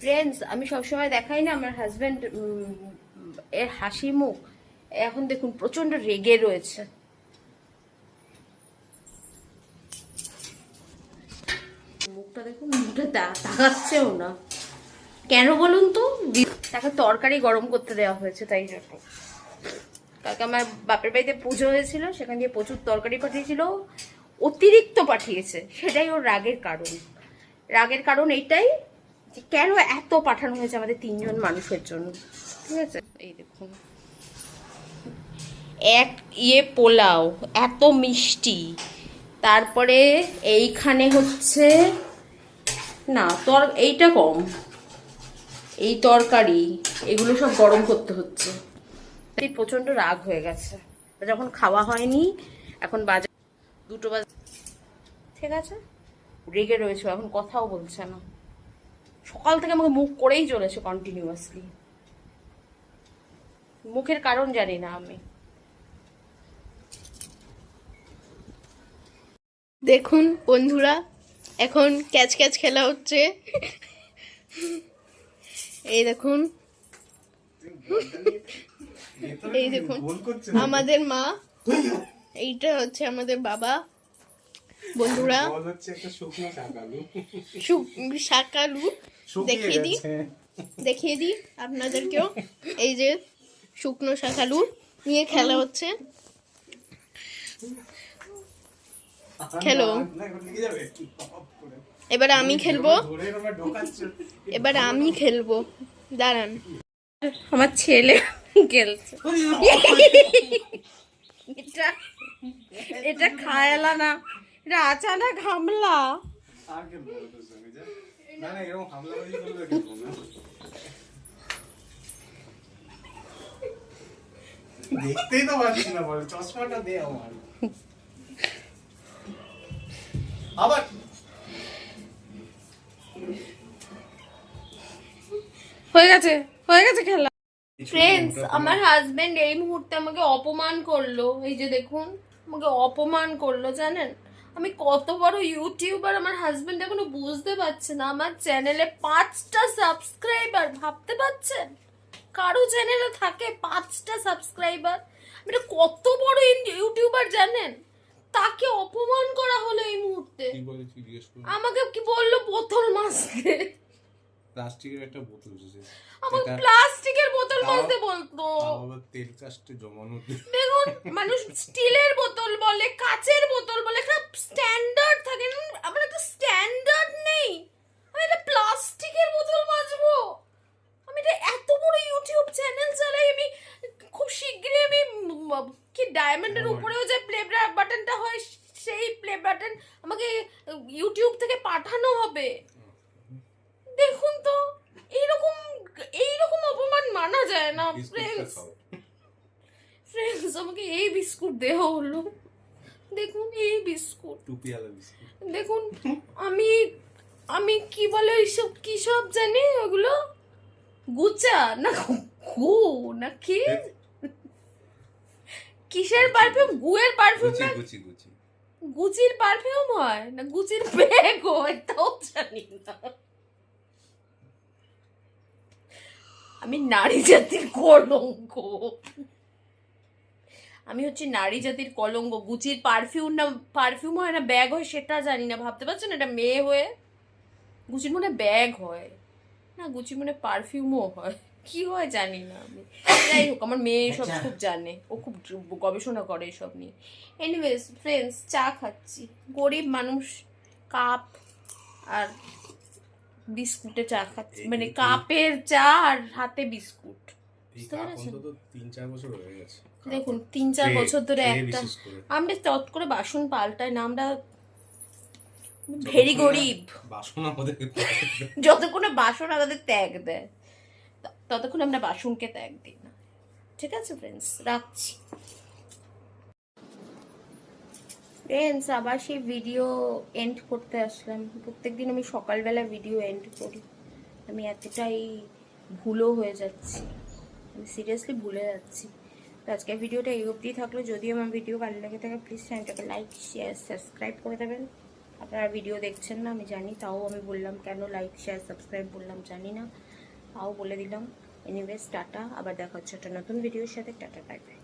Friends, আমি সবসময় দেখাই না আমার হাজবেন্ড এর হাসি মুখ। এখন দেখুন প্রচন্ড রেগে রয়েছে। মুখটা দেখুন, মুখটা তাকাচ্ছেও না কেন বলুন তো? তাকে তরকারি গরম করতে দেওয়া হয়েছে তাই জন্য। কালকে আমার বাপের বাড়িতে পুজো হয়েছিল, সেখান দিয়ে প্রচুর তরকারি পাঠিয়েছিল, অতিরিক্ত পাঠিয়েছে। সেটাই ওর রাগের কারণ। রাগের কারণ এইটাই যে কেন এত পাঠানো হয়েছে আমাদের 3 জন মানুষের জন্য। ঠিক আছে, এই দেখুন এক পোলাও, এত মিষ্টি, তারপরে এইখানে হচ্ছে না এইটা কম, এই তরকারি, এগুলো সব গরম করতে হচ্ছে। প্রচন্ড রাগ হয়ে গেছে যখন খাওয়া হয়নি। এখন বাজে 2টো বাজে, ঠিক আছে, রেগে রয়েছে, এখন কথাও বলছে না। সকাল থেকে আমাকে মুখ করেই চলেছে কন্টিনিউয়াসলি। মুখের কারণ জানি না আমি। দেখুন বন্ধুরা, এখন ক্যাচ ক্যাচ খেলা হচ্ছে। এই দেখুন, এই দেখুন আমাদের মা, এইটা হচ্ছে আমাদের বাবা। বন্ধুরা শাকালু দেখিয়ে দিই আপনাদেরকেও। এই যে শুকনো শাকালু নিয়ে খেলা হচ্ছে। খেলো, এবার আমি খেলবো, এবার আমি খেলবো, দাঁড়ান। আমার ছেলে খেলছে। এটা খায়লা না, এটা আচানা ঘামলা। দেখতেই তো পাচ্ছি না, বলে চশমাটা দে আমার। আবার হয়ে গেছে খেলা। ফ্রেন্ডস, আমার হাজবেন্ড এই মুহূর্তে আমাকে অপমান করলো। এই যে দেখুন, আমাকে অপমান করলো, জানেন আমি কত বড় ইউটিউবার? আমার হাজবেন্ড এখনো বুঝতে পারছে না। আমার চ্যানেলে 5টা সাবস্ক্রাইবার, ভাবতে পারছেন? কারো চ্যানেলে থাকে 5টা সাবস্ক্রাইবার? এটা কত বড় ইউটিউবার জানেন? তাকে অপমান করা হলো এই মুহূর্তে। আমাকে কি বললো? বোতল মাজতে। প্লাস্টিকের একটা বোতল এসেছে, আমাকে প্লাস্টিকের বোতল মাজতে বলতো। আবার তেল কাস্টে জমানো। দেখুন, মানুষ স্টিলের বোতল বলে, কাচের বোতল বলে, একটা স্ট্যান্ডার্ড থাকে না? আমার একটা স্ট্যান্ডার্ড নেই, আমি একটা প্লাস্টিকের বোতল মাজবো? আমি এটা এত বড় ইউটিউব চ্যানেল চালাই। আমি খুব শীঘ্রই আমি কি ডায়মন্ডের উপরেও যে প্লে বাটনটা হয়, সেই প্লে বাটন আমাকে ইউটিউব থেকে পাঠানো হবে। দেখুন তো, এইরকম অপমান মানা যায় না। ফ্রেন্ডস, আমাকে এই বিস্কুট দেওয়া হলো। দেখুন এই বিস্কুট, টুপিওয়ালা বিস্কুট। দেখুন আমি কি বলে ওইসব, কি সব জানি ওগুলো, গুচা না গু না কি, কিসের পারফিউম? গুয়ের পারফিউম না? গুচির পারফিউম হয় না গুচির ব্যাগ হয়, তাও জানি না। আমি নারী জাতির কলঙ্ক, আমি হচ্ছে নারী জাতির কলঙ্ক। গুচির পারফিউম হয় না ব্যাগ হয় সেটা জানি না, ভাবতে পারছেন? এটা মেয়ে হয়ে গুচির মনে ব্যাগ হয় না, গুচির মনে পারফিউমও হয়, কি হয় জানি না আমি। যাই হোক, আমার মেয়ে এসব খুব জানে, ও খুব গবেষণা করে এসব নিয়ে। এনিওয়েজ ফ্রেন্ডস, চা খাচ্ছি, গরিব মানুষ, কাপ আর বিস্কুটে চা খাচ্ছি, মানে কাপের চা আর হাতে বিস্কুট। বুঝতে পেরেছেন? 3-4 বছর হয়ে গেছে। দেখুন 3-4 বছর ধরে একটা, আমরা চট করে বাসন পাল্টাই না, আমরা ভেরি গরিব। বাসন আমাদের যতক্ষণ বাসন আমাদের ত্যাগ দেয়, ততক্ষণ আমরা বাসনকে ত্যাগ দিই না। ঠিক আছে ফ্রেন্ডস, রাখছি। ফ্রেন্ডস, আবার সেই ভিডিও এন্ড করতে আসলাম। প্রত্যেকদিন আমি সকালবেলা ভিডিও এন্ড করি, আমি এতটাই ভুলও হয়ে যাচ্ছি, আমি সিরিয়াসলি ভুলে যাচ্ছি। তো আজকের ভিডিওটা এই অবধি থাকলো। যদি আমার ভিডিও ভালো লেগে থাকে প্লিজ চ্যানেলটাকে লাইক, শেয়ার, সাবস্ক্রাইব করে দেবেন। আপনারা ভিডিও দেখছেন না আমি জানি, তাও আমি বললাম কেন লাইক শেয়ার সাবস্ক্রাইব বললাম জানি না, তাও বলে দিলাম। এনিওয়েজ টাটা, আবার দেখা হচ্ছে একটা নতুন ভিডিওর সাথে। Tata, bye bye.